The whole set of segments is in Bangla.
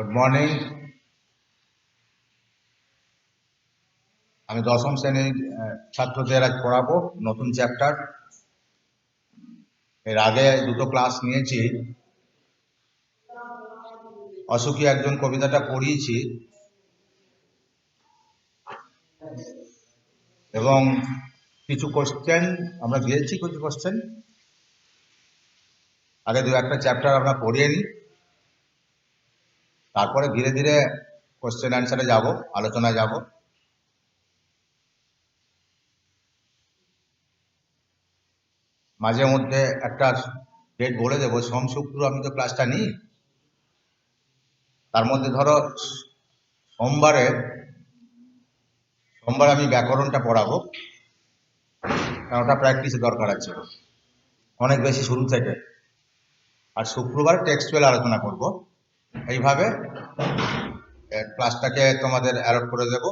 Good morning. আমি দশম শ্রেণীর ছাত্রদের আজ পড়াবো নতুন চ্যাপ্টার। এর আগে দুটো ক্লাস নিয়েছি। অসুখী একজন কবিতাটা পড়িয়েছি এবং কিছু কোশ্চেন আমরা দিয়েছি। কিছু কোশ্চেন আগে দু একটা চ্যাপ্টার আমরা পড়িয়ে নিই, তারপরে ধীরে ধীরে কোশ্চেন অ্যান্সারে যাব, আলোচনায় যাব। মাঝে মধ্যে একটা ডেট বলে দেবো, সোম শুক্র আমি তো ক্লাসটা নিই। তার মধ্যে ধরো সোমবার আমি ব্যাকরণটা পড়াবো, কারণ ওটা প্র্যাকটিসের দরকার আছে অনেক বেশি শুরু থেকে। আর শুক্রবার টেক্সচুয়াল আলোচনা করব। এইভাবে ক্লাসটাকে তোমাদের অ্যালট করে দেব।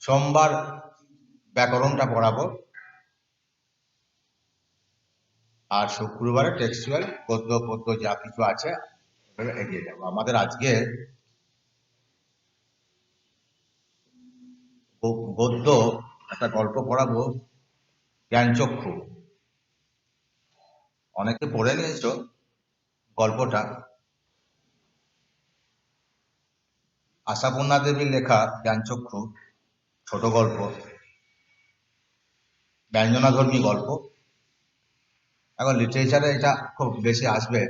সোমবার ব্যাকরণটা পড়াবো, আর শুক্রবারে টেক্সচুয়াল গদ্য পদ্য যা কিছু আছে এগিয়ে যাবো। আমাদের আজকে গদ্য একটা গল্প পড়াবো, জ্ঞানচক্ষু। অনেকে পড়ে নিয়েছ গল্পটা। আশাপূর্ণা দেবীর লেখা জ্ঞানচক্ষু, ছোট গল্প, ব্যঞ্জনাধর্মী গল্প। এখন লিটারেচারে এটা খুব বেশি আসবে,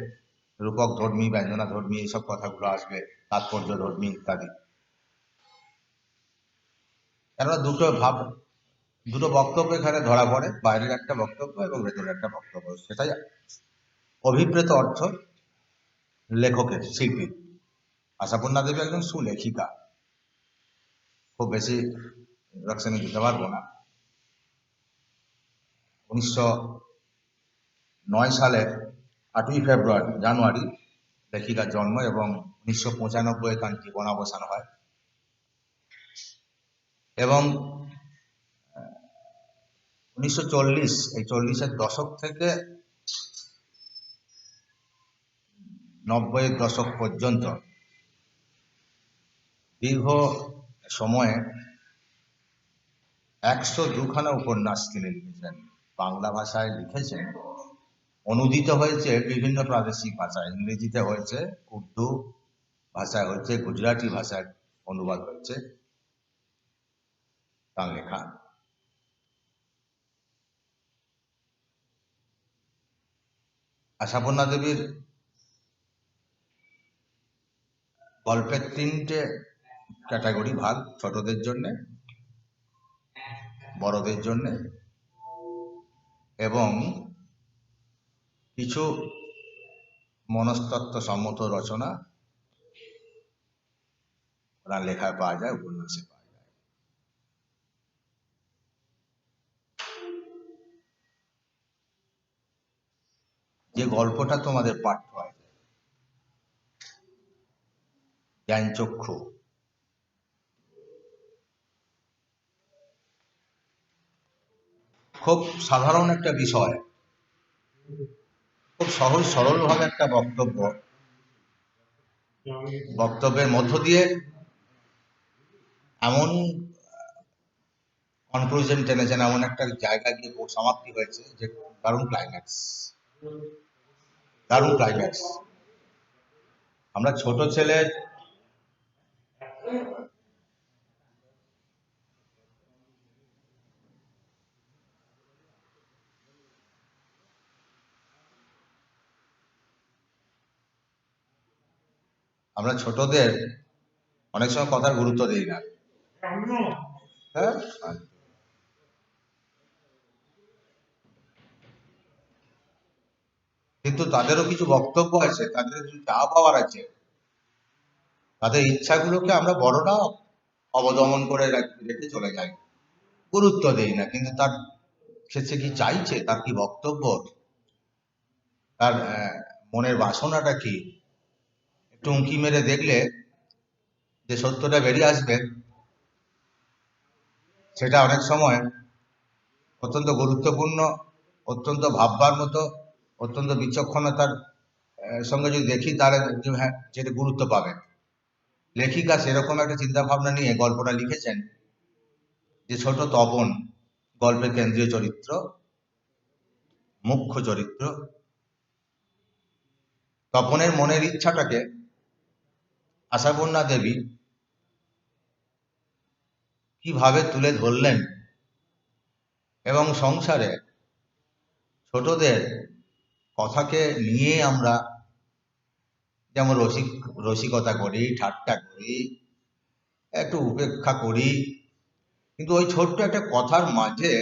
রূপক ধর্মী, ব্যঞ্জনা ধর্মী, এইসব কথাগুলো আসবে, তাৎপর্য ধর্মী ইত্যাদি। কেননা দুটো বক্তব্য এখানে ধরা পড়ে, বাইরের একটা বক্তব্য এবং ভেতরের একটা বক্তব্য। সেটাই অভিপ্রেত অর্থ লেখকের, শিল্পী। আশাপূর্ণা দেবী একজন সুলেখিকা, খুব বেশি ইন্ট্রোডাকশন দিতে পারবো না। 1909 সালে 8ই জানুয়ারি লেখিকার জন্ম এবং 1995 তার জীবনাবসান হয়। এবং 1940 এই 40-এর দশক থেকে 90-এর দশক পর্যন্ত দীর্ঘ সময়ে 102খানা উপন্যাস তিনি লিখেছেন। বাংলা ভাষায় লিখেছেন, অনুদিত হয়েছে বিভিন্ন প্রাদেশিক ভাষায়। ইংরেজিতে হয়েছে, উর্দু ভাষায় হয়েছে, গুজরাটি ভাষায় অনুবাদ হয়েছে তার লেখা। আশাপূর্ণা দেবীর গল্পের 3টে ক্যাটাগরি ভাগ, ছোটদের জন্য, বড়দের জন্য এবং কিছু মনস্তত্ত্ব সম্মত রচনা ওনার লেখায় পাওয়া যায়, উপন্যাসে পাওয়া যায়। যে গল্পটা তোমাদের পাঠ্য আছে, জ্ঞানচক্ষু, খুব সাধারণ একটা বিষয়, খুব সহজ সরলভাবে একটা বক্তব্যের মধ্য দিয়ে এমন কনক্লুশন টেনেছেন, এমন একটা জায়গায় গিয়ে সমাপ্তি হয়েছে যে দারুণ ক্লাইম্যাক্স। আমরা ছোট ছেলে, আমরা ছোটদের অনেক সময় কথার গুরুত্ব দিই না। হ্যাঁ, কিন্তু তাদেরও কিছু বক্তব্য আছে, তাদের কিছু চাওয়া পাওয়ার আছে, তাদের ইচ্ছাগুলোকে আমরা বড়রা অবদমন করে রেখে চলে যাই, গুরুত্ব দেই না। কিন্তু তার সে কি চাইছে, তার কি বক্তব্য, তার মনের বাসনাটা কি, একটু উঁকি মেরে দেখলে যে সত্যটা বেরিয়ে আসবে, সেটা অনেক সময় অত্যন্ত গুরুত্বপূর্ণ, অত্যন্ত ভাববার মতো, অত্যন্ত বিচক্ষণতার সঙ্গে যদি দেখি তাহলে হ্যাঁ যেটা গুরুত্ব পাবে। লেখিকা সেরকম একটা চিন্তা ভাবনা নিয়ে গল্পটা লিখেছেন যে ছোট তপন গল্পের কেন্দ্রীয় চরিত্র, মুখ্য চরিত্র। তপনের মনের ইচ্ছাটাকে আশাপূর্ণা দেবী কিভাবে তুলে ধরলেন এবং সংসারে ছোটদের কথাকে নিয়ে আমরা যেমন রসিকতা করি, ঠাট্টা করি, একটু উপেক্ষা করি, কিন্তু ওই ছোট্ট একটা কথার মাঝে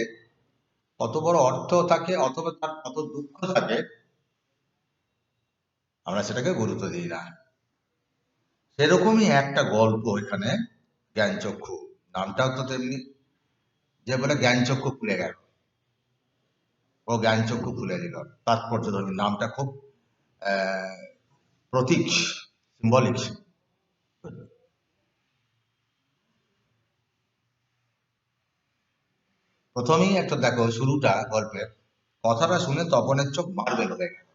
কত বড় অর্থ থাকে অথবা তার কত দুঃখ থাকে আমরা সেটাকে গুরুত্ব দিই না। সেরকমই একটা গল্প এখানে জ্ঞানচক্ষু, নামটাও তো তেমনি, যে বলে জ্ঞানচক্ষু খুলে গেল, ও জ্ঞানচক্ষু খুলে দিল, তাৎপর্য ধর্মী নামটা খুব প্রতীক, সিম্বলিক। প্রথমেই একটা দেখো শুরুটা গল্পের, কথাটা শুনে তপনের চোখ মার্বেল হয়ে গেল,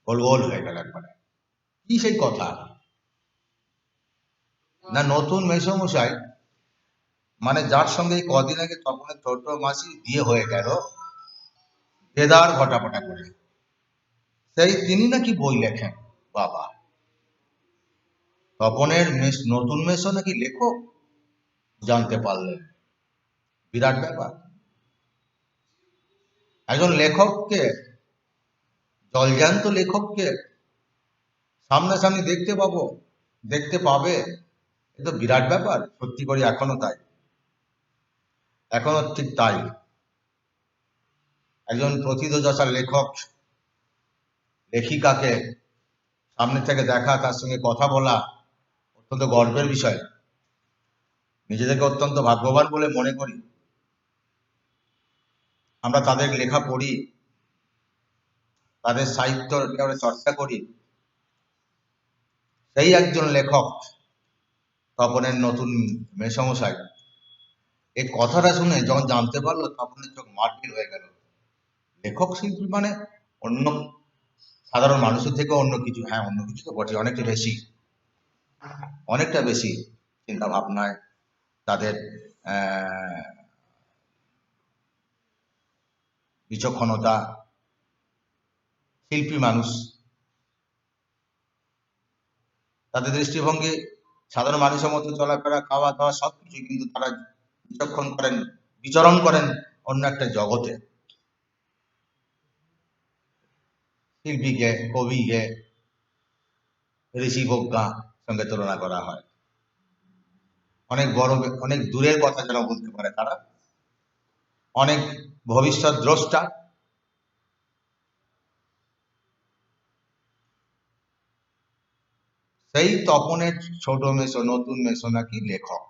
গোল গোল হয়ে গেল একবারে। কি সেই কথা না, নতুন মেসোমশাই মানে যার সঙ্গে কদিন আগে তপনের ছোট মাসি বিয়ে হয়ে গেল দেদার ঘটাপটা করে, সেই তিনি নাকি বই লেখেন। বাবা, তপনের নতুন মেসো নাকি লেখক, জানতে পারলেন, বিরাট ব্যাপার। একজন লেখককে, জলজান্ত লেখককে সামনাসামনি দেখতে পাবে, এ তো বিরাট ব্যাপার। সত্যি করে এখনো তাই, এখনো ঠিক তাই। একজন প্রথিতযশা লেখক লেখিকাকে সামনে থেকে দেখা, তার সঙ্গে কথা বলা অত্যন্ত গর্বের বিষয়। নিজেদেরকে অত্যন্ত ভাগ্যবান বলে মনে করি। আমরা তাদের লেখা পড়ি, তাদের সাহিত্য আমরা চর্চা করি। সেই একজন লেখক তপনের নতুন মেসমশাই এই কথাটা শুনে যখন জানতে পারলো, তপনের চোখ মারপিট হয়ে গেল। লেখক শিল্পী মানে অন্য সাধারণ মানুষের থেকে অন্য কিছু, হ্যাঁ অন্য কিছু তো বটে, অনেকটা বেশি চিন্তা ভাবনায় তাদের বিচক্ষণতা, শিল্পী মানুষ, তাদের দৃষ্টিভঙ্গি সাধারণ মানুষের মতো চলাফেরা, খাওয়া দাওয়া সবকিছু, কিন্তু তারা বিচরণ করেন অন্য একটা জগতে। শিল্পীকে, কবিকে ঋষি প্রজ্ঞা সঙ্গে তুলনা করা হয়। অনেক বড়, অনেক দূরের কথা যেন বলতে পারে তারা, অনেক ভবিষ্যৎ দ্রষ্টা। সেই তপনের ছোট মেসো, নতুন মেসো নাকি লেখক,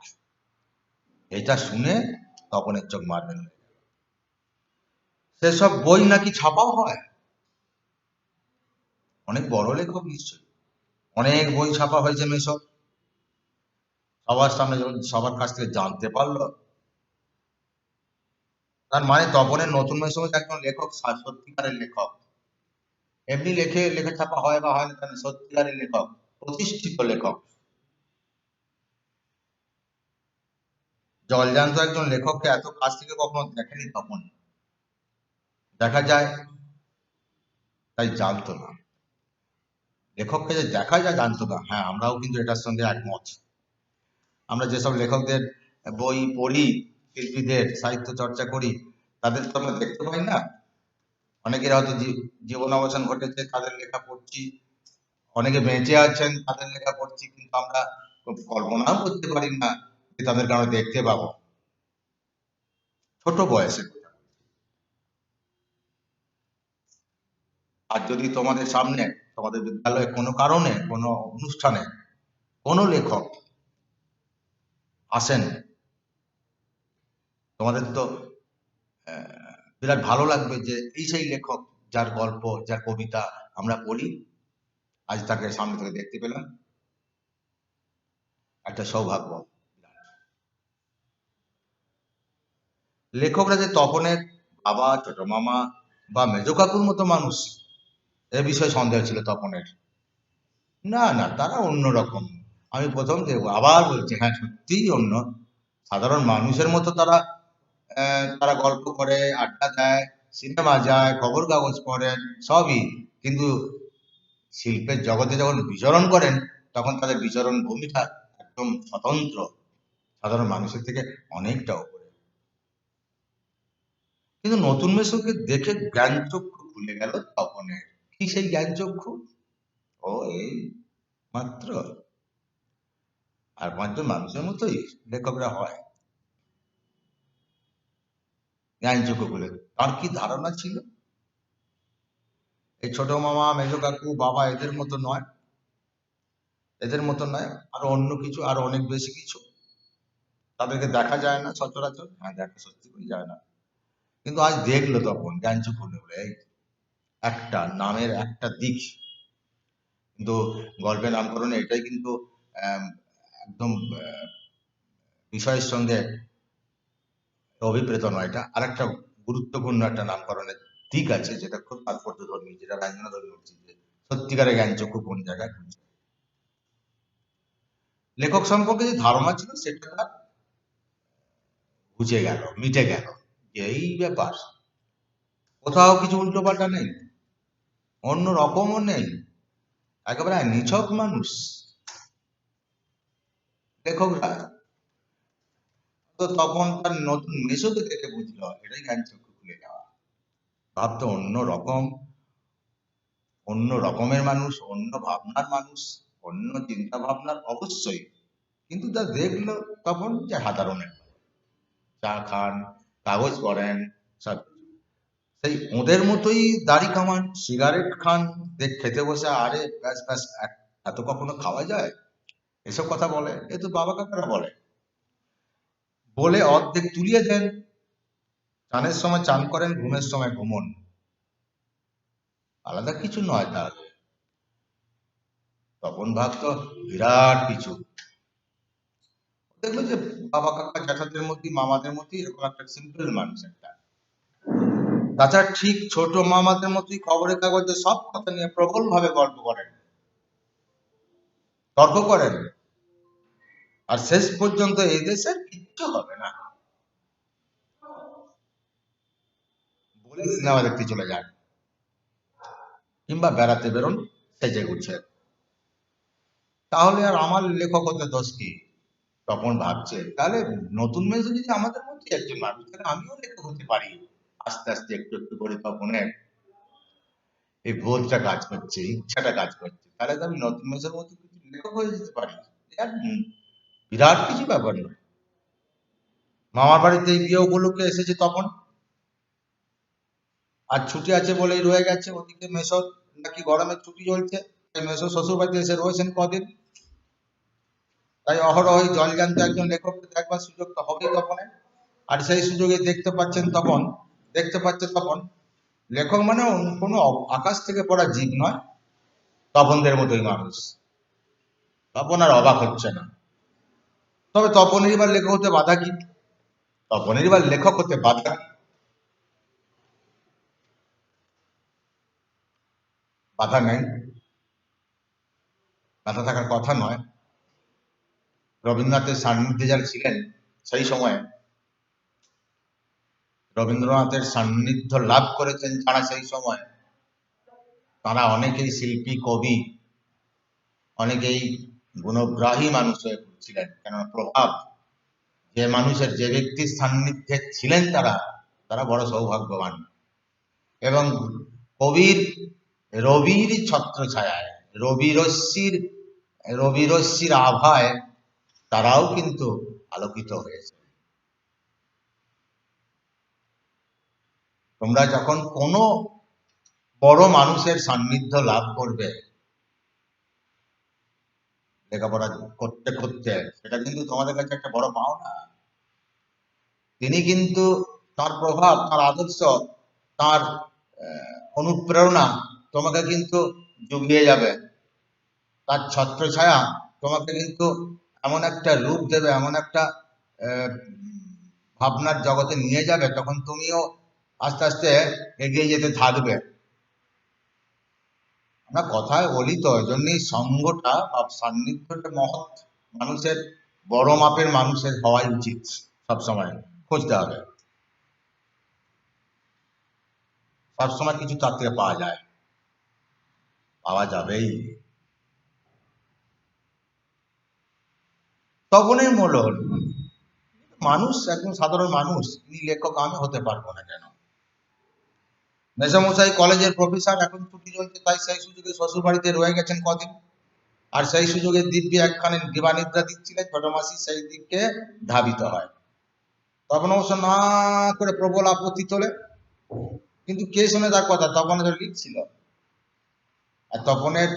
এটা শুনে তপনের চোখ মারবেন। সেসব বই নাকি ছাপাও হয়, অনেক বড় লেখক নিশ্চয়, অনেক বই ছাপা হয়েছে মেসো। সবার সামনে যখন সবার কাছ থেকে জানতে পারলো, তার মানে তপনের নতুন মেসো একজন লেখক, সত্যিকারের লেখক। এমনি লেখা ছাপা হয় বা হয় না, সত্যিকারের লেখক, প্রতিষ্ঠিত লেখক। জলজান্ত একজন লেখককে এত কাছ থেকে কখনো দেখেনি তপন, দেখা যায় তাই জানতো না। লেখককে যে দেখা যায় জানতো না, হ্যাঁ আমরাও কিন্তু এটার সঙ্গে একমত। আমরা যেসব লেখকদের বই পড়ি, শিল্পীদের সাহিত্য চর্চা করি, তাদের তো আমরা দেখতে পাই না। অনেকের হয়তো জীবন অবসান ঘটেছে, তাদের লেখা পড়ছি, অনেকে বেঁচে আছেন, তাদের লেখা পড়ছি, কিন্তু আমরা কল্পনাও করতে পারি না যে তাদেরকে আমরা দেখতে পাবো ছোট বয়সে। আর যদি তোমাদের সামনে, তোমাদের বিদ্যালয়ে কোনো কারণে, কোনো অনুষ্ঠানে কোনো লেখক আসেন, তোমাদের তো বিরাট ভালো লাগবে যে এই সেই লেখক যার গল্প, যার কবিতা আমরা পড়ি, আজ তাকে সামনে থেকে দেখতে পেলাম, একটা সৌভাগ্য। লেখকরা যে তপনের বাবা, ছোট মামা বা মেজ কাকুর মতো মানুষ, এ বিষয়ে সন্দেহ ছিল তপনের। না না, তারা অন্যরকম। আমি প্রথম দেখবো, আবার বলছি, হ্যাঁ সত্যিই অন্য। সাধারণ মানুষের মতো তারা তারা গল্প করে, আড্ডা দেয়, সিনেমা যায়, খবর কাগজ পড়েন, সবই। কিন্তু শিল্পের জগতে যখন বিচরণ করেন, তখন তাদের বিচরণ ভূমিটা একদম স্বতন্ত্র, সাধারণ মানুষের থেকে অনেকটা উপরে। কিন্তু নতুন মেসোকে দেখে জ্ঞানচক্ষু খুলে গেল তপনের। কি সেই জ্ঞানচক্ষু? ও এই মাত্র আর পাঁচজন মানুষের মতোই লেখকরা হয়। জ্ঞানচক্ষু খুলে, তার কি ধারণা ছিল? এই ছোট মামা, মেজো কাকু, বাবা এদের মতো নয়, এদের মতো নয়, আরো অন্য কিছু, আরো অনেক বেশি কিছু। তাদেরকে দেখা যায় না সচরাচর, হ্যাঁ দেখা সত্যি করে যায় না। কিন্তু আজ দেখলো তখন জ্ঞানচক্ষু খুলে, এই একটা নামের একটা দিক। কিন্তু গল্পের নামকরণে এটাই কিন্তু আম, একদম বিষয়ের সঙ্গে অভিপ্রেত নয়। এটা আরেকটা গুরুত্বপূর্ণ একটা নামকরণের দিক আছে, যেটা খুব তাৎপর্যধর্মী, যেটা ব্যঞ্জনাধর্মী হচ্ছে যে সত্যিকারের জ্ঞানচক্ষু কোন জায়গায় খুঁজছে। লেখক সম্পর্কে যে ধারণা ছিল সেটা তার ঘুচে গেল, মিটে গেল। এই ব্যাপার, কোথাও কিছু উল্টোপাল্টা নেই, অন্য রকমও নেই, একেবারে নিছক মানুষ লেখকরা। তো তখন তার নতুন মেসোকে দেখে বুঝলো, এটাই জ্ঞানচক্ষু খুলে যাওয়া। ভাবতো অন্য রকম, অন্য রকমের মানুষ, অন্য ভাবনার মানুষ, অন্য চিন্তা ভাবনার অবশ্যই। কিন্তু তা দেখলো তখন যে সাধারণের, চা খান, কাগজ পড়েন, সব সেই ওদের মতোই দাড়ি কামান, সিগারেট খান, দেখ খেতে বসে, আরে ব্যাস ব্যাস, এত কখনো খাওয়া যায়, এসব কথা বলে। এ তো বাবা কাকারা বলে, বলে অর্ধেক তুলিয়ে দেন। চানের সময় চান করেন, ঘুমের সময় ঘুমন, আলাদা কিছু নয় তার। তখন ভাবতো বিরাট কিছু। দেখলো যে বাবা কাকা জ্যাঠাদের মধ্যে, মামাদের মধ্যে এরকম একটা সিম্পল মানুষ একটা। তাছাড়া ঠিক ছোট মামাদের মতোই খবরের কাগজে সব কথা নিয়ে প্রবল ভাবে গল্প করেন, তর্ক করেন। আর শেষ পর্যন্ত এই দেশের কিচ্ছু হবে না বলে সিনেমা দেখতে চলে যান, কিংবা বেড়াতে বেরোন সেজে গুছে। তাহলে আর আমার লেখক হতে দোষ কি? তখন ভাবছে, তাহলে নতুন মেয়ে যদি আমাদের মধ্যে একজন মানুষ, তাহলে আমিও লেখক হতে পারি। আস্তে আস্তে একটু একটু করে তপনের এই বোধটা কাজ করছে, ইচ্ছাটা কাজ করছে, তাহলে তো আমি নতুন মেয়ের মধ্যে কিছু লেখক হয়ে যেতে পারি। আর বিরাট কিছু ব্যাপার নয়। মামার বাড়িতে এই বিয়ে উপলক্ষে এসেছে তখন, আর ছুটি আছে বলেই রয়ে গেছে। ওদিকে মেসোর নাকি গরমের ছুটি চলছে, তাই মেসো শ্বশুর বাড়িতে এসে রয়েছেন কদিন। তাই অহরহই জলজান্ত একজন লেখককে দেখবার সুযোগ তো হবেই তখন। আর সেই সুযোগে দেখতে পাচ্ছে তখন লেখক মানে কোনো আকাশ থেকে পড়া জীব নয়, তপনদের মতোই মানুষ। তপন আর অবাক হচ্ছে না। তবে তপনের এবার লেখক হতে বাধা কি? তপনের এবার লেখক হতে বাধা কি? বাধা নেই, বাধা থাকার কথা নয়। রবীন্দ্রনাথের সান্নিধ্যে যারা ছিলেন সেই সময়, রবীন্দ্রনাথের সান্নিধ্য লাভ করেছেন যারা সেই সময়, তারা অনেকেই শিল্পী, কবি, অনেকেই গুণগ্রাহী মানুষ হয়ে পড়ছিলেন। কেননা প্রভাব, যে মানুষের, যে ব্যক্তির সান্নিধ্যে ছিলেন তারা, তারা বড় সৌভাগ্যবান। এবং কবির রবির ছত্র ছায়ায়, রবিরশ্মির রবিরশ্মির আভায় তারাও কিন্তু আলোকিত হয়েছে। তোমরা যখন কোনো বড় মানুষের সান্নিধ্য লাভ করবে লেখাপড়া করতে করতে, সেটা কিন্তু তোমাদের কাছে একটা বড় পাওনা। তিনি কিন্তু তার প্রভাব, তার আদর্শ, তার অনুপ্রেরণা তোমাকে কিন্তু জুগিয়ে যাবে। তার ছত্রছায়া তোমাকে কিন্তু এমন একটা রূপ দেবে, এমন একটা আহ, ভাবনার জগতে নিয়ে যাবে, তখন তুমিও আস্তে আস্তে এগিয়ে যেতে থাকবে। আমরা কথায় বলি তো, ওই জন্যই সঙ্গটা বা সান্নিধ্যটা মহৎ মানুষের, বড় মাপের মানুষের হওয়াই উচিত, সবসময় খুঁজতে হবে। সবসময় কিছু তার থেকে পাওয়া যায়, পাওয়া যাবেই। তপনের মূল্য হল মানুষ, একদম সাধারণ মানুষ, তিনি লেখক, আমি হতে পারবো না কেন? মেসমশাই কলেজের প্রফেসর, এখন ছুটি চলছে, তাই সেই সুযোগে শ্বশুর বাড়িতে রয়ে গেছেন কদিন, আর সেই সুযোগে দিব্যি একখানে দিবানিদ্রা দিচ্ছিলেন, ছোট মাসি সেই দিকে ধাবিত হয়। তখন অবশ্য না করে প্রবল আপত্তি তোলে, কিন্তু কে শুনে তার কথা? তখন তো লিখছিল। আর তপনের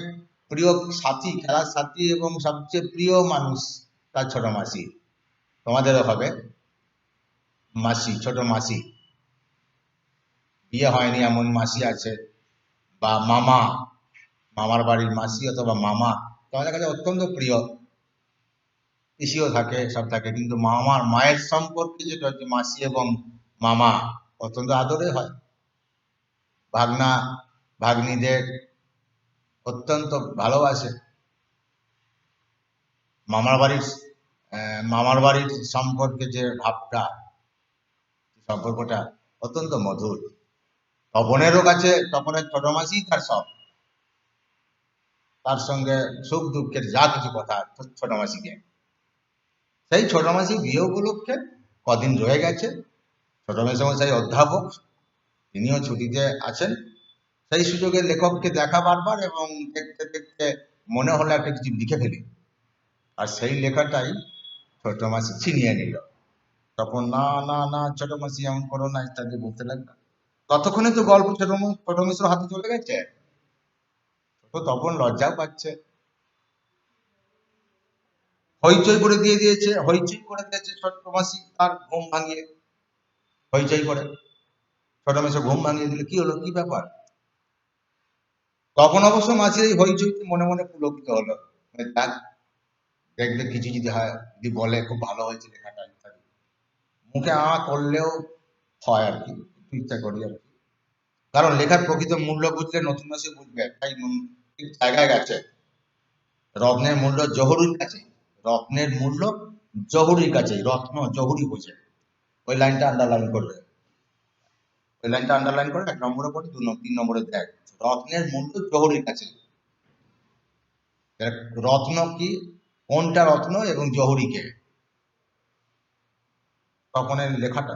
প্রিয় সাথী, খেলার সাথী এবং সবচেয়ে প্রিয় মানুষ তার ছোট মাসি। তোমাদেরও হবে মাসি, ছোট মাসি। বিয়ে হয়নি এমন মাসি আছে, বা মামা, মামার বাড়ির মাসি অথবা মামা তোমাদের কাছে অত্যন্ত প্রিয়। পিসিও থাকে, সব থাকে, কিন্তু মামার মায়ের সম্পর্কে যেটা হচ্ছে মাসি এবং মামা অত্যন্ত আদরে হয়। ভাগনা ভাগ্নিদের অত্যন্ত ভালোবাসে। মামার বাড়ির মামার বাড়ির সম্পর্কে যে ভাবটা, সম্পর্কটা অত্যন্ত মধুর। তপনেরও কাছে তপনের ছোট মাসি তার সব, তার সঙ্গে সুখ দুঃখের যা কিছু কথা ছোট মাসিকে। সেই ছোট মাসি বিয়ে উপলক্ষে কদিন রয়ে গেছে। ছোট মেসমশাই অধ্যাপক, তিনিও ছুটিতে আছেন। সেই সুযোগে লেখককে দেখা বারবার, এবং দেখতে দেখতে মনে হলো একটা কিছু লিখে ফেলি। আর সেই লেখাটাই ছোট মাসি ছিনিয়ে নিল। তখন না না না, ছোট মাসি এমন করো না, ইত্যাদি বলতে লাগলো। ততক্ষণে তো গল্প ছোট মিশ্র হাতে চলে গেছে। ছোট তখন লজ্জাও পাচ্ছে, হইচই করে দিয়ে দিয়েছে, হইচই করে দিয়েছে ছোট মাসি তার ঘুম ভাঙিয়ে। হইচই করে ছোট মেসো ঘুম ভাঙিয়ে দিলে, কি হলো, কি ব্যাপার? তখন অবশ্য মাসি এই হইচইতে মনে মনে পুলকিত হলো, যাক, দেখবে কিছু যদি হয়, যদি বলে খুব ভালো হয়েছে লেখাটা ইত্যাদি, মুখে করলেও হয় আর কি, একটু ইচ্ছা করি আর কি। কারণ লেখার প্রকৃত মূল্য বুঝলে নতুন মাসে বুঝবে, তাই ঠিক জায়গায় গেছে। রত্নের মূল্য জহুরির কাছে, রত্নের মূল্য জহুরির কাছে, রত্ন জহুরি বোঝে। ওই লাইনটা আন্ডারলাইন করবে, ওই লাইনটা আন্ডারলাইন করে 1 নম্বরে পড়ে, 3 নম্বরে দেখ, রত্নের মূল্য জহুরির কাছে। রত্ন কি, কোনটা রত্ন এবং জহুরিকে? তপনের লেখাটা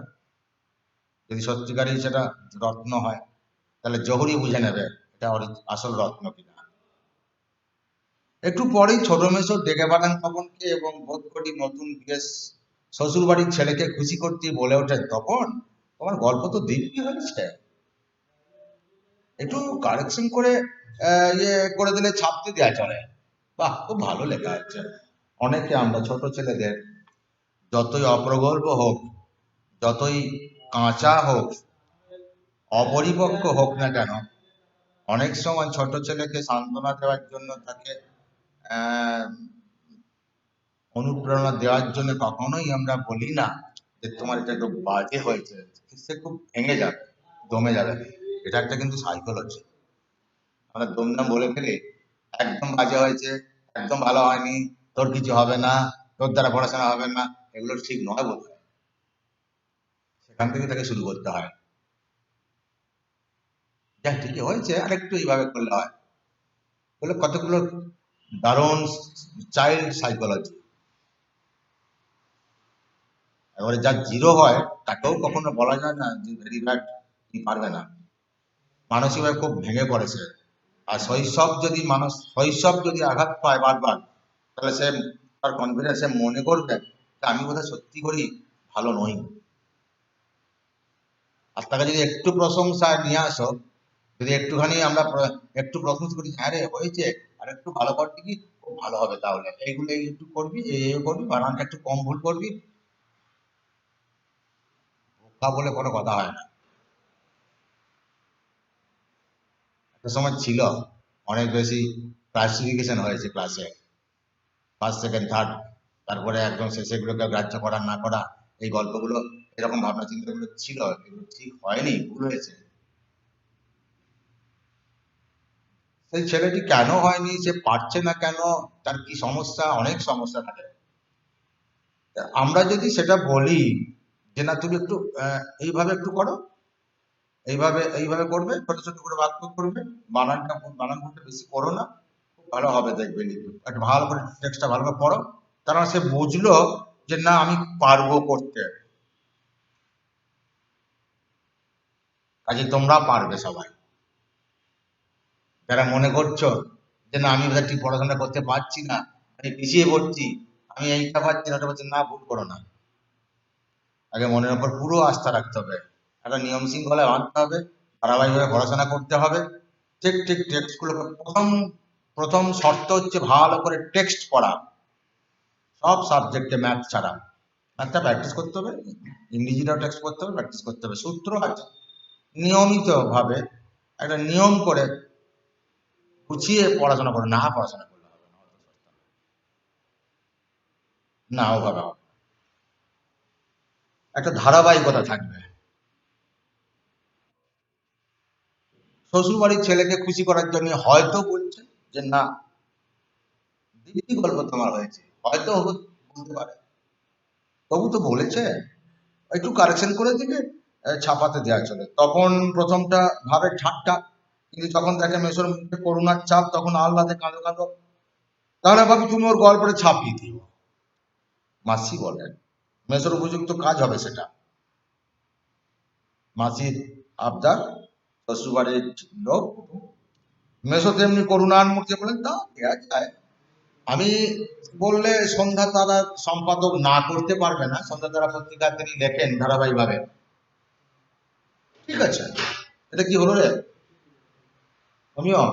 যদি সত্যিকারই সেটা রত্ন হয়, তাহলে জহুরি বুঝে নেবে এটা আসল রত্ন কিনা। একটু পরেই ছোট মেসো ডেকে পাঠান তপনকে, এবং বোধ করি নতুন বিয়ের শ্বশুর বাড়ির ছেলেকে খুশি করতে বলে ওঠে, তপন, তোমার গল্প তো দিব্যি হয়েছে, একটু কারেকশন করে ইয়ে করে দিলে ছাপতে দেওয়া চলে। বাহ, খুব ভালো লেখা হচ্ছে। অনেকে আমরা ছোট ছেলেদের, যতই অপ্রগল্ভ হোক, যতই কাঁচা হোক, অপরিপক্ক হোক না কেন, অনেক সময় ছোট ছেলেকে সান্ত্বনা দেওয়ার জন্য, তাকে আহ অনুপ্রেরণা দেওয়ার জন্য কখনোই আমরা বলি না যে তোমার এটা একটু বাজে হয়েছে, সে খুব ভেঙে যাবে, দমে যাবে। এটা একটা কিন্তু সাইকোলজি। আমরা দমদম বলে ফেলি, একদম বাজে হয়েছে, একদম ভালো হয়নি, তোর কিছু হবে না, তোর দ্বারা পড়াশোনা হবে না, এগুলো ঠিক নয় বলতে হয়। সেখান থেকে তাকে শুরু করতে হয়, যা ঠিকই হয়েছে, আর একটু এইভাবে করলে হয়, বলে কতগুলো দারুণ চাইল্ড সাইকোলজি। এবারে যা জিরো হয়, তাকেও কখনো বলা যায় না যে ভেরি ব্যাড, তুমি পারবে না, মানসিকভাবে খুব ভেঙে পড়েছে। আর শৈশব যদি আঘাত পায় বারবার, তাহলে সে তার কনফিডেন্স, সে মনে করবে যে আমি বোধহয় সত্যি করেই ভালো নই। আর তাকে যদি একটু প্রশংসা নিয়ে আসো, যদি একটুখানি আমরা একটু প্রশংসা করি, হ্যাঁ রে হয়েছে, আর একটু ভালো করবি কি, খুব ভালো হবে, তাহলে এইগুলো একটু করবি, এই করবি, বানানটা একটু কম ভুল করবি, তা বলে কোনো কথা হয় না। একটা সময় ছিল অনেক বেশি ক্লাসিফিকেশন হয়েছে ক্লাসে, ফার্স্ট সেকেন্ড থার্ড, তারপরে একদম শেষে এগুলোকে গ্রাহ্য করা না করা, এই গল্পগুলো, এরকম ভাবনা চিন্তাগুলো ছিল, এগুলো ঠিক হয়নি, ভুল হয়েছে। সেই ছেলেটি কেন হয়নি, সে পারছে না কেন, তার কি সমস্যা, অনেক সমস্যা থাকে। আমরা যদি সেটা বলি যে না তুমি একটু এইভাবে একটু করো, এইভাবে এইভাবে করবে, ছোট ছোট করে বাক্য করবে, বানান করতে বেশি করো না, খুব ভালো হবে দেখবে, লিখবে একটা ভালো করে টেক্সটটা ভালো করে পড়ো, তারা সে বুঝলো যে না আমি পারবো করতে। কাজে তোমরা পারবে সবাই, যারা মনে করছো যে না আমি ঠিক পড়াশোনা করতে পারছি না, আমি পিছিয়ে পড়ছি, আমি এইটা পাচ্ছি না ওটা পাচ্ছি না, ভুল করো না। আগে মনের উপর পুরো আস্থা রাখতে হবে, একটা নিয়ম শৃঙ্খলা মানতে হবে, ধারাবাহিকভাবে পড়াশোনা করতে হবে। ঠিক ঠিক টেক্সটগুলোকে প্রথম প্রথম শর্ত হচ্ছে ভালো করে টেক্সট পড়া, সব সাবজেক্টে ম্যাথ ছাড়া। ম্যাথটা প্র্যাকটিস করতে হবে, ইংরেজিটাও টেক্সট করতে হবে, প্র্যাকটিস করতে হবে, সূত্র আছে, নিয়মিত ভাবে একটা নিয়ম করে গুছিয়ে পড়াশোনা করে, না পড়াশোনা করলে হবে না, না ওভাবে হবে না। একটা ধারাবাহিকতা থাকবে। শ্বশুর বাড়ির ছেলেকে খুশি করার জন্য হয়তো বলছে যে না দিদি গল্প তোমার হয়েছে, হয়তো বলতে পারে, তবু তো বলেছে, একটু কারেকশন করে দিবে, ছাপাতে দেওয়া চলে। তখন প্রথমটা ভাবে ঠাট্টা, কিন্তু যখন দেখে মেসোর মুখে করুণার চাপ, তখন আহ্লাদে কাঁদো কাঁদো, তাহলে ভাবি তুমি ওর গল্পটা ছাপিয়ে দিও। মাসি বলেন মেসোর উপযুক্ত কাজ হবে সেটা। মাসির আবদার, শ্বশুরবাড়ির লোক, মেসো তেমনি করুণার মুখে বলেন তা দেয়া যায়। আমি বললে সন্ধ্যা তারা সম্পাদক না করতে পারবে না, সন্ধ্যা তারা পত্রিকা তিনি লেখেন ধারাবাহিকভাবে, ঠিক আছে, এটা কি হলো রে আমিও।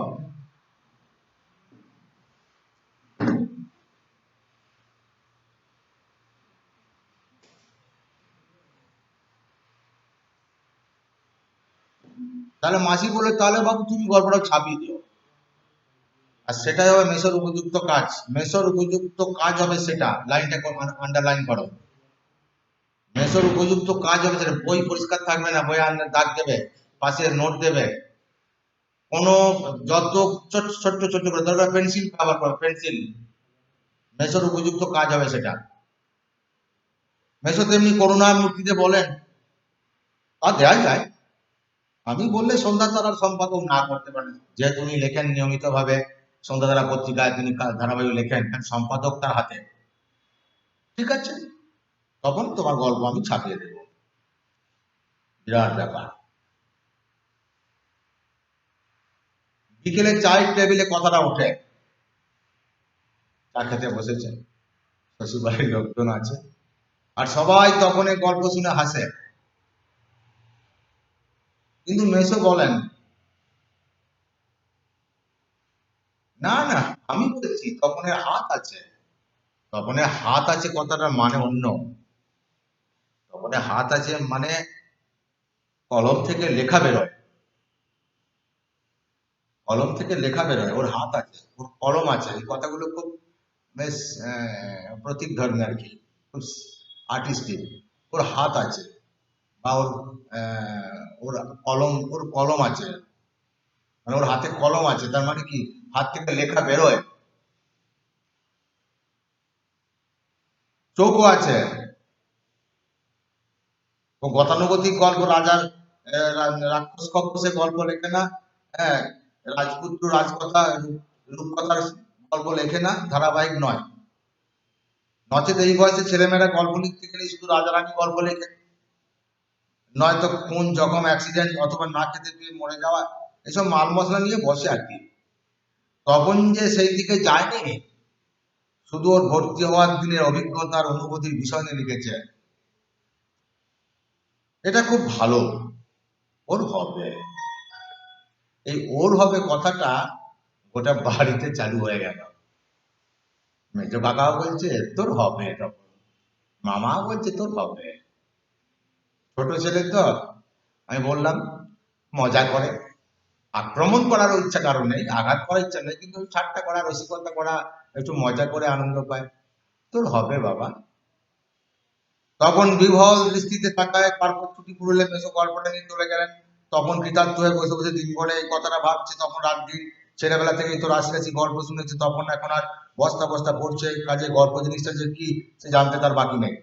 তাহলে মাসি বলে তাহলে বাবু তুমি গল্পটা ছাপিয়ে দিও, আর সেটাই হবে মেসোর উপযুক্ত কাজ। মেসোর উপযুক্ত কাজ হবে সেটা, লাইনটা আন্ডারলাইন করো, মেসোর উপযুক্ত কাজ হবে সেটা। বই পরিষ্কার থাকবে না, বই দাগ দেবে, পাশে নোট দেবে, কোনো যত ছোট্ট ছোট্ট ছোট্ট করে দরকার পেন্সিল ব্যবহার করো, পেন্সিল, মেসোর উপযুক্ত কাজ হবে সেটা। মেসো তেমনি করুণার মূর্তিতে বলেন তা দেয়া যায়। আমি বললে সন্ধ্যা তারার সম্পাদক না করতে পারেন, যেহেতু উনি লেখেন নিয়মিত ভাবে, সন্ধ্যা তারা পত্রিকায় তিনি ধারাবাহিক লেখেন, সম্পাদক তার হাতে, ঠিক আছে, তখন তোমার গল্প আমি ছাপিয়ে দেবো, বিরাট ব্যাপার। বিকেলে চায়ের টেবিলে কথাটা ওঠে, চা খেতে বসেছে, শ্বশুর বাড়ির লোকজন আছে, আর সবাই তখন এই গল্প শুনে হাসে, কিন্তু মেসো বলেন না না আমি বলেছি তপনের হাত আছে, তপনের হাত আছে কথাটার মানে অন্য। তপনের হাত আছে মানে কলম থেকে লেখা বেরোয়, কলম থেকে লেখা বেরোয়, ওর হাত আছে, ওর কলম আছে, এই কথাগুলো খুব বেশ প্রতীক ধর্মী আর কি, খুব আর্টিস্টিক। ওর হাত আছে, বা ওর ওর কলম আছে, মানে ওর হাতে কলম আছে, তার মানে কি হাত থেকে লেখা বেরোয়, চোখও আছে। ও গতানুগতিক গল্প, রাজার রাক্ষস কক্ষসের গল্প লেখে না, হ্যাঁ, রাজপুত্র রাজকথা রূপকথার গল্প লেখে না, ধারাবাহিক নয়। নচেত এই বয়সে ছেলেমেয়েরা গল্প লিখতে গেলে শুধু রাজা রানী গল্প লেখে, নয়তো খুন জখম অ্যাক্সিডেন্ট অথবা না খেতে পেয়ে মরে যাওয়া, এসব মাল মশলা নিয়ে বসে আর কি। তখন যে সেই দিকে যায়নি, শুধু ওর ভর্তি হওয়ার দিনের অভিজ্ঞতার অনুভূতির বিষয় নিয়ে লিখেছে। এটা খুব ভালো, ওর হবে, এই ওর হবে কথাটা গোটা বাড়িতে চালু হয়ে গেল। মেজ কাকাও বলছে তোর হবে, তখন মামাও বলছে তোর হবে। ছোট ছেলে তো, আমি বললাম মজা করে, আক্রমণ করার ইচ্ছা কারণ নেই, আঘাত করার ইচ্ছা নেই, কিন্তু ঠাট্টা করা, রসিকতা করা, একটু মজা করে আনন্দ পায়, তোর হবে বাবা। তখন বিহ্বল দৃষ্টিতে তাকায়, তারপর ছুটি পুরলে মেসো গল্পটা নিয়ে চলে গেলেন। তখন কৃতার্থ হয়ে বসে বসে দিন ভরে এই কথাটা ভাবছে, তখন রাত দিন ছেলেবেলা থেকেই তো রাশি রাশি গল্প শুনেছে, তখন এখন আর বস্তা বস্তা পড়ছে, কাজে গল্প জিনিসটা যে কি সে জানতে তার বাকি নেই।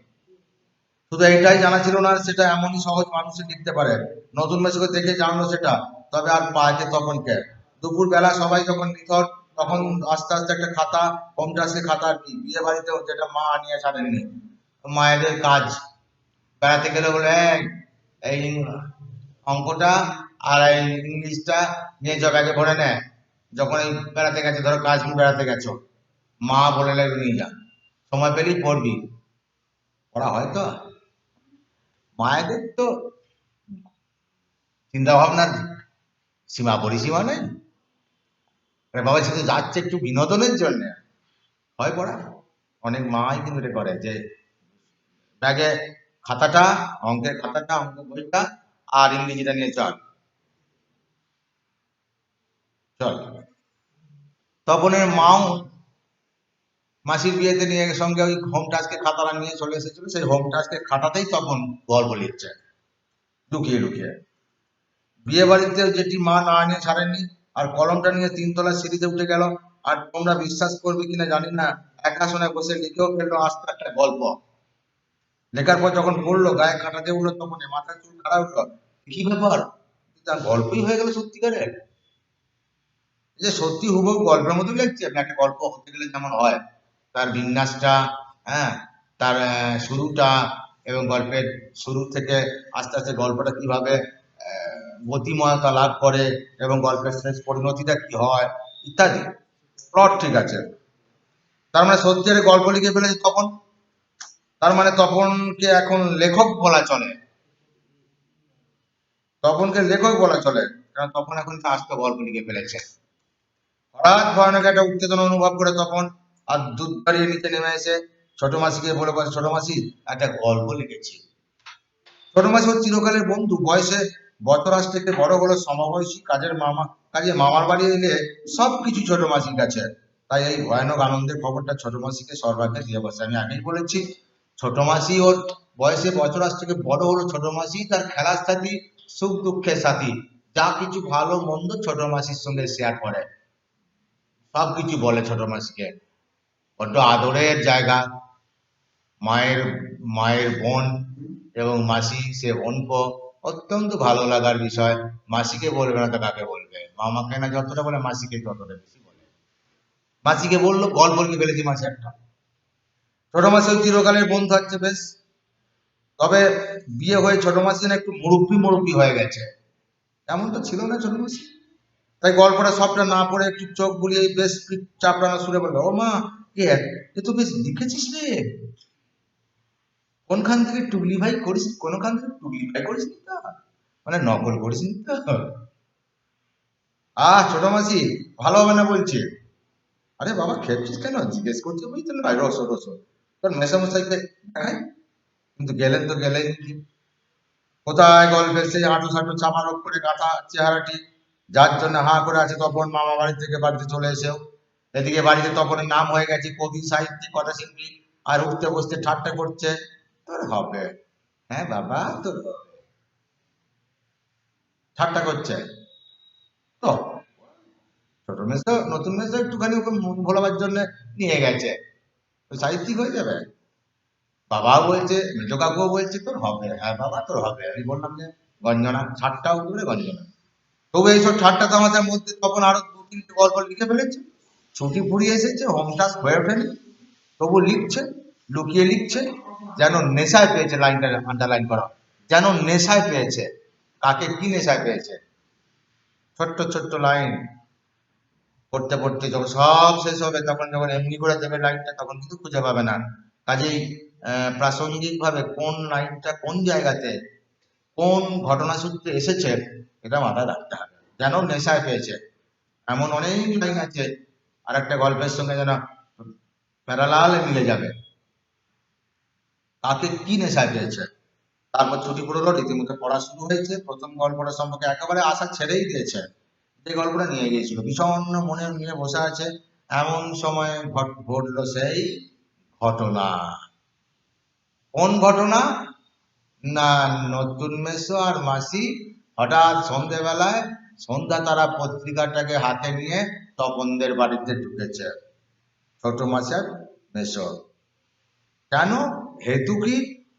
শুধু এইটাই জানা ছিল না সেটা এমনই সহজ মানুষে লিখতে পারে, নতুন মেসকে দেখে জানলো সেটা, তবে আর পাকে তখনকে দুপুর বেলা সবাই যখন নিথর, তখন আস্তে আস্তে একটা খাতা, হোম টাস্কের খাতা আর কি, বিয়ে বাড়িতেও যেটা মা নিয়ে ছাড়েননি, মায়েদের কাজ, বেড়াতে গেলে বলে এই অঙ্কটা আর এই ইংলিশটা নিয়ে যাও, ব্যাগে ভরে নেয়। যখন এই বেড়াতে গেছে, ধরো কাশ্মীর বেড়াতে গেছো, মা বলে লাগবে নিয়ে যা, সময় পেলেই পড়বি, পড়া হয় তো। মায়েদের তো চিন্তা ভাবনার সীমা পরিসীমা নেই, বাবা শুধু যাচ্ছে একটু বিনোদনের জন্য, হয় পড়া। অনেক মাই কিন্তু এটা করে যে ব্যাগে খাতাটা, অঙ্কের খাতাটা, অঙ্ক বইটা আর ইংরেজিটা নিয়ে চল চল। তপনের মাও মাসির বিয়েতে নিয়ে সঙ্গে ওই হোম টাস্কের খাতাটা নিয়ে চলে এসেছিল, সেই হোম টাস্কের খাতাতেই তখন গল্প লিখছে লুকিয়ে লুকিয়ে। বিয়ে বাড়িতে যেটি মা না নিয়ে ছাড়েননি, আর কলমটা নিয়ে তিনতলা সিঁড়িতে উঠে গেল, আর তোমরা বিশ্বাস করবে কিনা জানি না, একা শোনে বসে লিখেও ফেললো আস্ত একটা গল্প। লেখার পর যখন পড়লো, গায়ে কাঁটা দিয়ে উঠলো, তখন মাথার চুল খাড়া উঠলো, কি ব্যাপার, তার গল্পই হয়ে গেল সত্যিকারের। যে সত্যি হুবহু গল্পের মতো লাগছে, একটা গল্প হতে গেলে যেমন হয়, তার বিন্যাসটা, হ্যাঁ, তার শুরুটা, এবং গল্পের শুরু থেকে আস্তে আস্তে গল্পটা কিভাবে গতিময়তা লাভ করে, এবং গল্পের শেষ পরিণতিটা কি হয় ইত্যাদি, প্লট ঠিক আছে। তার মানে সত্যিকারের গল্প লিখে ফেলেছে তখন, তার মানে তপনকে এখন লেখক বলা চলে, তপনকে লেখক বলা চলে, কারণ তখন এখন আস্ত গল্প লিখে ফেলেছে। হঠাৎ ভয়ানক একটা উত্তেজনা অনুভব করে তখন, আর দুধ বাড়িয়ে নিচে নেমে এসে ছোট মাসিকে বলে, ছোট মাসি একটা গল্প লিখেছি। ছোট মাসি ওর চিরকালের বন্ধু, বয়সে বছরাজ থেকে বড় হলো সমবয়সী, কাজে মামার বাড়ি এলে সবকিছু ছোট মাসির কাছে। তাই এই ভয়ানক আনন্দের খবরটা ছোট মাসিকে সর্বাগ্রে দিয়ে বসে। আমি আগেই বলেছি, ছোট মাসি ওর বয়সে বছরাজ থেকে বড় হলো, ছোট মাসি তার খেলার সাথী, সুখ দুঃখের সাথী, যা কিছু ভালো মন্দ ছোট মাসির সঙ্গে শেয়ার করে, সবকিছু বলে ছোট মাসিকে। বড্ড আদরের জায়গা, মায়ের মায়ের বোন এবং মাসি, সে বোনপো, অত্যন্ত ভালো লাগার বিষয়। মাসিকে বলবে না তো কাকে বলবে, মামাকে না যতটা বলে মাসিকে ততটা বেশি বলে। মাসিকে বললো গল্প লিখে ফেলেছি মাসি একটা। ছোট মাসি ওই চিরকালের বন্ধু আছে বেশ, তবে বিয়ে হয়ে ছোট মাসি না একটু মুরব্বি মুরব্বি হয়ে গেছে, এমন তো ছিল না ছোট মাসি। তাই গল্পটা সবটা না পড়ে একটু চোখ বুলিয়ে বেশ চাপড়ানো সুরে বলবে, ও মা, এ তো বেশ লিখেছিস রে, কোনখান থেকে টুগলি ভাই করিস, কোনখান থেকে টুগলি ভাই করিস নি তো, মানে নকল করিস নি তো। ছোট মাসি, ভালো হবে না বলছে। আরে বাবা খেপছিস কেন, জিজ্ঞেস করছে বুঝতে না, ভাই রসো রসো, তোর মেসামশাইকে দেখাই। কিন্তু গেলেন তো গেলেন কি, কোথায় গল্পের সেই হাঁটু সাঁটু চামার করে গাঁথা চেহারাটি, যার জন্য হা করে আছে তপন মামা বাড়ি থেকে বাড়িতে চলে এসেও। এদিকে বাড়িতে তপনের নাম হয়ে গেছে কবি, সাহিত্যিক, কথা শিল্পী, আর উঠতে বসতে ঠাট্টা করছে, তোর হবে, হ্যাঁ বাবা তোর হবে। ঠাট্টা করছে তো, ছোট মেসো নতুন মেসো একটুখানি ওকে মন ভোলাবার জন্য নিয়ে গেছে, ওই সাহিত্যিক হয়ে যাবে। বাবাও বলছে, মেজো কাকুও বলছে তোর হবে, হ্যাঁ বাবা তোর হবে। আমি বললাম যে গঞ্জনা, ঠাট্টাও করে গঞ্জনা। তবু এইসব ঠাট্টা তামাশার মধ্যে তখন আরো দু তিনটে গল্প লিখে ফেলেছে। ছুটি ফুরিয়ে এসেছে, হোম টাস্ক হয়ে ওঠেনি, তবু লিখছে, লুকিয়ে লিখছে, যেন নেশায় পেয়েছে। লাইনটা আন্ডারলাইন করা, যেন নেশায় পেয়েছে। কাকে কি নেশায় পেয়েছে, ছোট্ট ছোট্ট লাইন পড়তে পড়তে যখন সব শেষ হবে, তখন যখন এমনি করে দেবে লাইনটা, তখন কিন্তু খুঁজে পাবে না। কাজেই প্রাসঙ্গিক ভাবে কোন লাইনটা কোন জায়গাতে কোন ঘটনা সূত্রে এসেছে, এটা মাথায় রাখতে হবে। যেন নেশায় পেয়েছে, এমন অনেক লাইন আছে আর একটা গল্পের সঙ্গে যেন প্যারালাল মিলে যাবে। কাকে কি নেশায় পেয়েছে। তারপর ছুটি পড়লো, রীতিমতো পড়া শুরু হয়েছে। প্রথম গল্পটা সম্পর্কে একেবারে আশা ছেড়েই দিয়েছে, যে গল্পটা নিয়ে গিয়েছিল, বিষণ্ণ মনে নিয়ে বসে আছে। এমন সময় ঘটলো সেই ঘটনা। কোন ঘটনা না, নতুন মেসো আর মাসি হঠাৎ সন্ধেবেলায় সন্ধ্যা তারা পত্রিকাটাকে হাতে নিয়ে তপনদের বাড়িতে ঢুকেছে, ছোট মাছের মেশো। কেন? হেতু কি?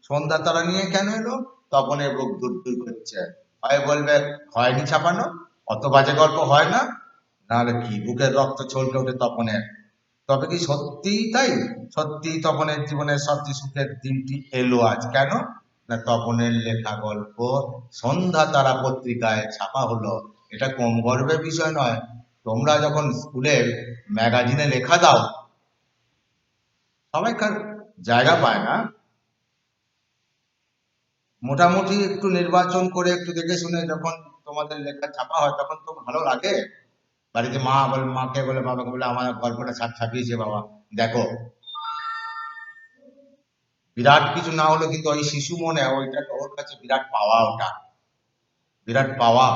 সন্ধ্যা তারা নিয়ে কেন এলো? তপনের বুক দূর করছে। হয় বলবে হয়নি ছাপানো, অত বাজে গল্প হয় না, নাহলে কি বুকের রক্ত ছলকে ওঠে তপনের। তবে কি সত্যিই তাই? সত্যিই তপনের জীবনের সবচেয়ে সুখের দিনটি এলো আজ। কেন? না তপনের লেখা গল্প সন্ধ্যা তারা পত্রিকায় ছাপা হলো। এটা কম গর্বের বিষয় নয়। তোমরা যখন স্কুলের ম্যাগাজিনে লেখা দাও, সবাইকার জায়গা পায় না। মোটামুটি একটু নির্বাচন করে একটু দেখে শুনে যখন তোমাদের লেখা ছাপা হয় তখন তো ভালো লাগে। বাড়িতে মা বলে, মাকে বলে, বাবাকে বলে আমার গল্পটা ছাপিয়েছে বাবা, দেখো। বিরাট কিছু না হলে কিন্তু ওই শিশু মনে ওইটা ওর কাছে বিরাট পাওয়া, ওটা বিরাট পাওয়া।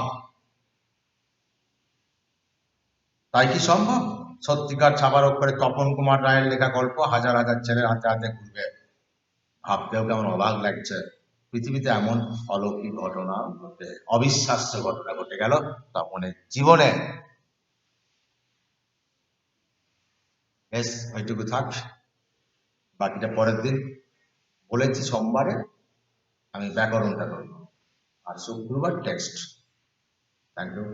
তাই কি সম্ভব? সত্যিকার ছাপার অক্ষরে তপন কুমার রায়ের লেখা গল্প হাজার হাজার ছেলের হাতে হাতে ঘুরবে। ভাবতেও কেমন অবাক লাগছে। পৃথিবীতে এমন অলৌকিক ঘটনা ঘটে, অবিশ্বাস্য ঘটনা ঘটে গেল তপনের জীবনে। বেশ, ওইটুকু থাক, বাকিটা পরের দিন। বলেছি সোমবারে আমি ব্যাকরণটা করবো, আর শুক্রবার টেক্সট। Thank you.